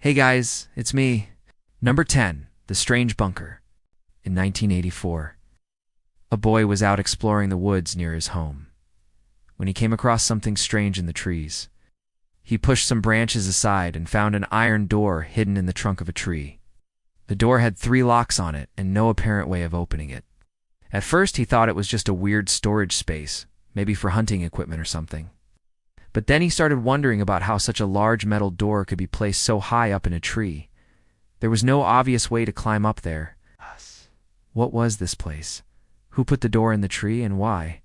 Hey guys, it's me. Number 10, The Strange Bunker. In 1984, a boy was out exploring the woods near his home when he came across something strange in the trees. He pushed some branches aside and found an iron door hidden in the trunk of a tree. The door had 3 locks on it and no apparent way of opening it. At first, he thought it was just a weird storage space, maybe for hunting equipment or something. But then he started wondering about how such a large metal door could be placed so high up in a tree. There was no obvious way to climb up there. What was this place? Who put the door in the tree and why?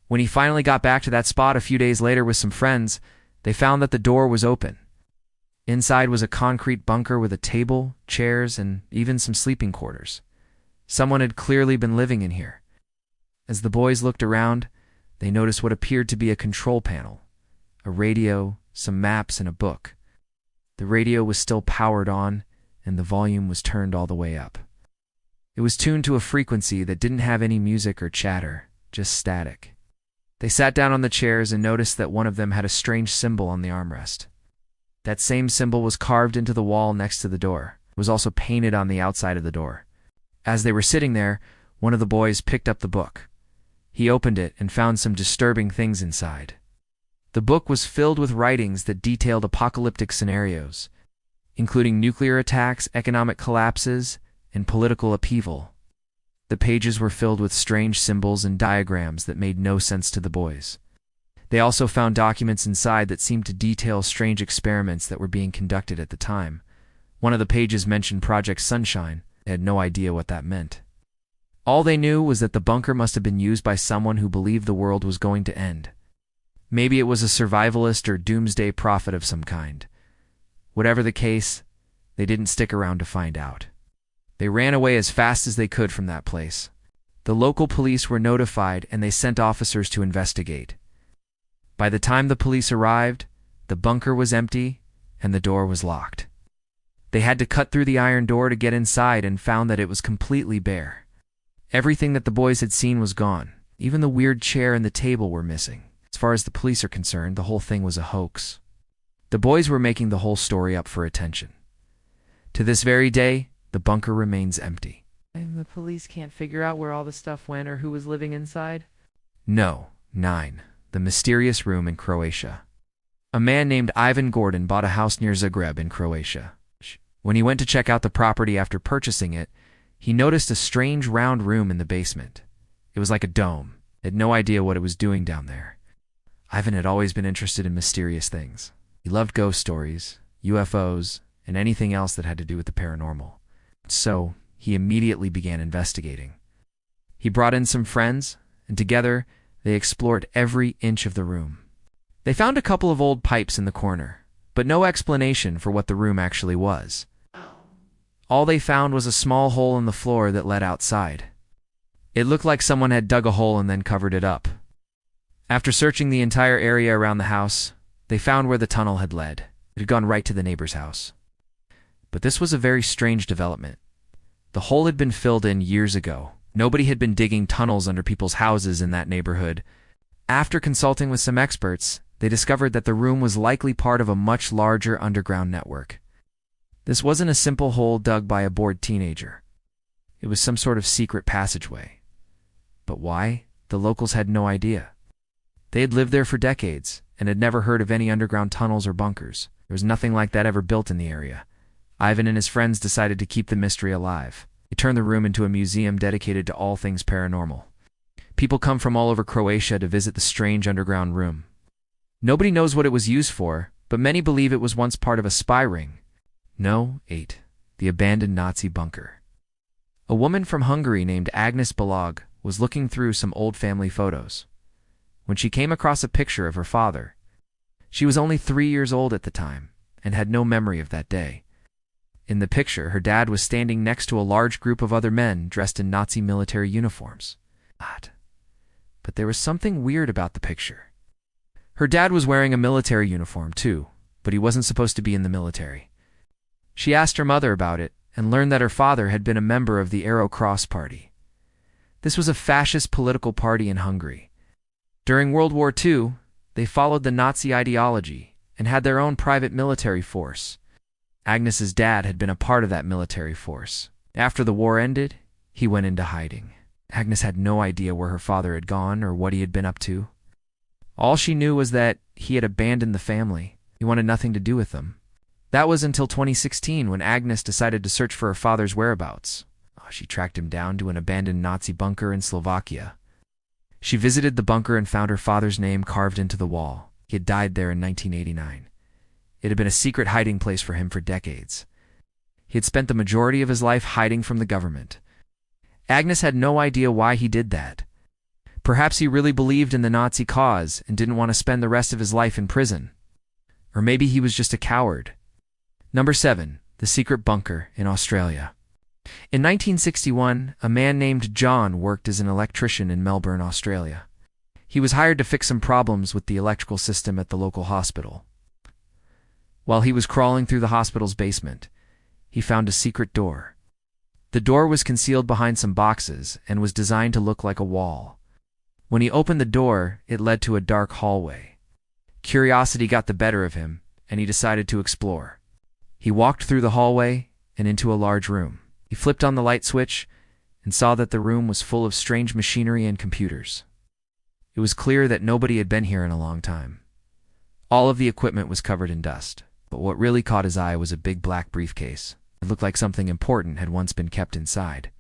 When he finally got back to that spot a few days later with some friends, they found that the door was open. Inside was a concrete bunker with a table, chairs, and even some sleeping quarters. Someone had clearly been living in here. As the boys looked around, they noticed what appeared to be a control panel, a radio, some maps, and a book. The radio was still powered on, and the volume was turned all the way up. It was tuned to a frequency that didn't have any music or chatter, just static. They sat down on the chairs and noticed that one of them had a strange symbol on the armrest. That same symbol was carved into the wall next to the door. It was also painted on the outside of the door. As they were sitting there, one of the boys picked up the book. He opened it and found some disturbing things inside. The book was filled with writings that detailed apocalyptic scenarios, including nuclear attacks, economic collapses, and political upheaval. The pages were filled with strange symbols and diagrams that made no sense to the boys. They also found documents inside that seemed to detail strange experiments that were being conducted at the time. One of the pages mentioned Project Sunshine. They had no idea what that meant. All they knew was that the bunker must have been used by someone who believed the world was going to end. Maybe it was a survivalist or doomsday prophet of some kind. Whatever the case, they didn't stick around to find out. They ran away as fast as they could from that place. The local police were notified and they sent officers to investigate. By the time the police arrived, the bunker was empty and the door was locked. They had to cut through the iron door to get inside and found that it was completely bare. Everything that the boys had seen was gone. Even the weird chair and the table were missing. As far as the police are concerned, the whole thing was a hoax. The boys were making the whole story up for attention. To this very day, the bunker remains empty. And the police can't figure out where all the stuff went or who was living inside? No. 9. The Mysterious Room in Croatia. A man named Ivan Gordon bought a house near Zagreb in Croatia. When he went to check out the property after purchasing it, he noticed a strange round room in the basement. It was like a dome. He had no idea what it was doing down there. Ivan had always been interested in mysterious things. He loved ghost stories, UFOs, and anything else that had to do with the paranormal. So, he immediately began investigating. He brought in some friends, and together, they explored every inch of the room. They found a couple of old pipes in the corner, but no explanation for what the room actually was. All they found was a small hole in the floor that led outside. It looked like someone had dug a hole and then covered it up. After searching the entire area around the house, they found where the tunnel had led. It had gone right to the neighbor's house. But this was a very strange development. The hole had been filled in years ago. Nobody had been digging tunnels under people's houses in that neighborhood. After consulting with some experts, they discovered that the room was likely part of a much larger underground network. This wasn't a simple hole dug by a bored teenager. It was some sort of secret passageway. But why? The locals had no idea. They had lived there for decades and had never heard of any underground tunnels or bunkers. There was nothing like that ever built in the area. Ivan and his friends decided to keep the mystery alive. They turned the room into a museum dedicated to all things paranormal. People come from all over Croatia to visit the strange underground room. Nobody knows what it was used for, but many believe it was once part of a spy ring. No. 8. The abandoned Nazi bunker. A woman from Hungary named Agnes Balog was looking through some old family photos when she came across a picture of her father. She was only 3 years old at the time and had no memory of that day. In the picture, her dad was standing next to a large group of other men dressed in Nazi military uniforms. But there was something weird about the picture. Her dad was wearing a military uniform too, but he wasn't supposed to be in the military. She asked her mother about it and learned that her father had been a member of the Arrow Cross Party. This was a fascist political party in Hungary. During World War II, they followed the Nazi ideology and had their own private military force. Agnes's dad had been a part of that military force. After the war ended, he went into hiding. Agnes had no idea where her father had gone or what he had been up to. All she knew was that he had abandoned the family. He wanted nothing to do with them. That was until 2016 when Agnes decided to search for her father's whereabouts. She tracked him down to an abandoned Nazi bunker in Slovakia. She visited the bunker and found her father's name carved into the wall. He had died there in 1989. It had been a secret hiding place for him for decades. He had spent the majority of his life hiding from the government. Agnes had no idea why he did that. Perhaps he really believed in the Nazi cause and didn't want to spend the rest of his life in prison. Or maybe he was just a coward. Number 7. The Secret Bunker in Australia. In 1961, a man named John worked as an electrician in Melbourne, Australia. He was hired to fix some problems with the electrical system at the local hospital. While he was crawling through the hospital's basement, he found a secret door. The door was concealed behind some boxes and was designed to look like a wall. When he opened the door, it led to a dark hallway. Curiosity got the better of him, and he decided to explore. He walked through the hallway and into a large room. He flipped on the light switch and saw that the room was full of strange machinery and computers. It was clear that nobody had been here in a long time. All of the equipment was covered in dust, but what really caught his eye was a big black briefcase. It looked like something important had once been kept inside.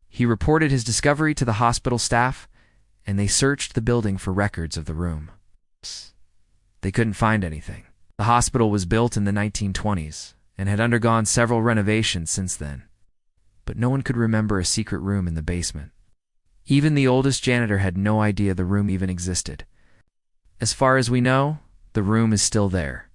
He reported his discovery to the hospital staff, and they searched the building for records of the room. They couldn't find anything. The hospital was built in the 1920s and had undergone several renovations since then. But no one could remember a secret room in the basement. Even the oldest janitor had no idea the room even existed. As far as we know, the room is still there.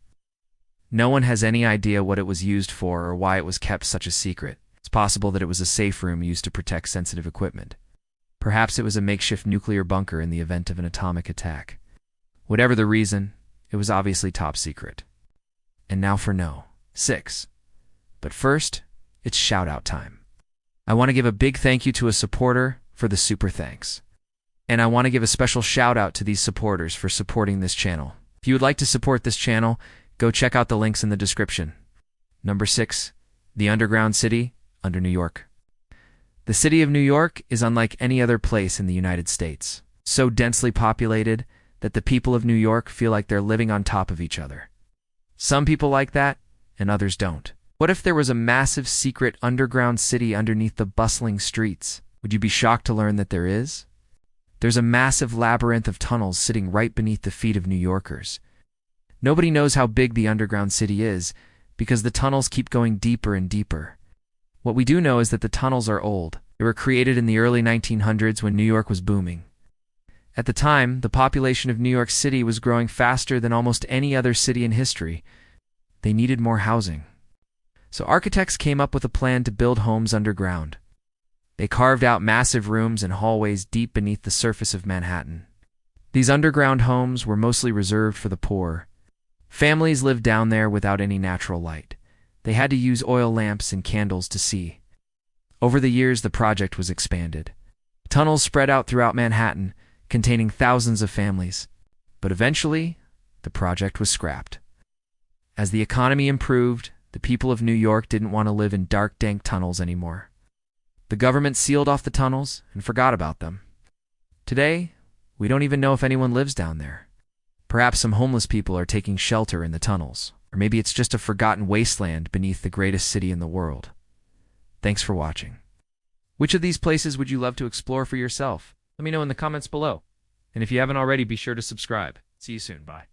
No one has any idea what it was used for or why it was kept such a secret. It's possible that it was a safe room used to protect sensitive equipment. Perhaps it was a makeshift nuclear bunker in the event of an atomic attack. Whatever the reason, it was obviously top secret. And now for No. 6. But first, it's shout-out time. I want to give a big thank you to a supporter for the super thanks. And I want to give a special shout out to these supporters for supporting this channel. If you would like to support this channel, go check out the links in the description. Number 6. The Underground City under New York. The city of New York is unlike any other place in the United States. So densely populated that the people of New York feel like they're living on top of each other. Some people like that, and others don't. What if there was a massive secret underground city underneath the bustling streets? Would you be shocked to learn that there is? There's a massive labyrinth of tunnels sitting right beneath the feet of New Yorkers. Nobody knows how big the underground city is because the tunnels keep going deeper and deeper. What we do know is that the tunnels are old. They were created in the early 1900s when New York was booming. At the time, the population of New York City was growing faster than almost any other city in history. They needed more housing. So architects came up with a plan to build homes underground. They carved out massive rooms and hallways deep beneath the surface of Manhattan. These underground homes were mostly reserved for the poor. Families lived down there without any natural light. They had to use oil lamps and candles to see. Over the years, the project was expanded. Tunnels spread out throughout Manhattan, containing thousands of families. But eventually, the project was scrapped. As the economy improved, the people of New York didn't want to live in dark, dank tunnels anymore. The government sealed off the tunnels and forgot about them. Today, we don't even know if anyone lives down there. Perhaps some homeless people are taking shelter in the tunnels, or maybe it's just a forgotten wasteland beneath the greatest city in the world. Thanks for watching. Which of these places would you love to explore for yourself? Let me know in the comments below. And if you haven't already, be sure to subscribe. See you soon. Bye.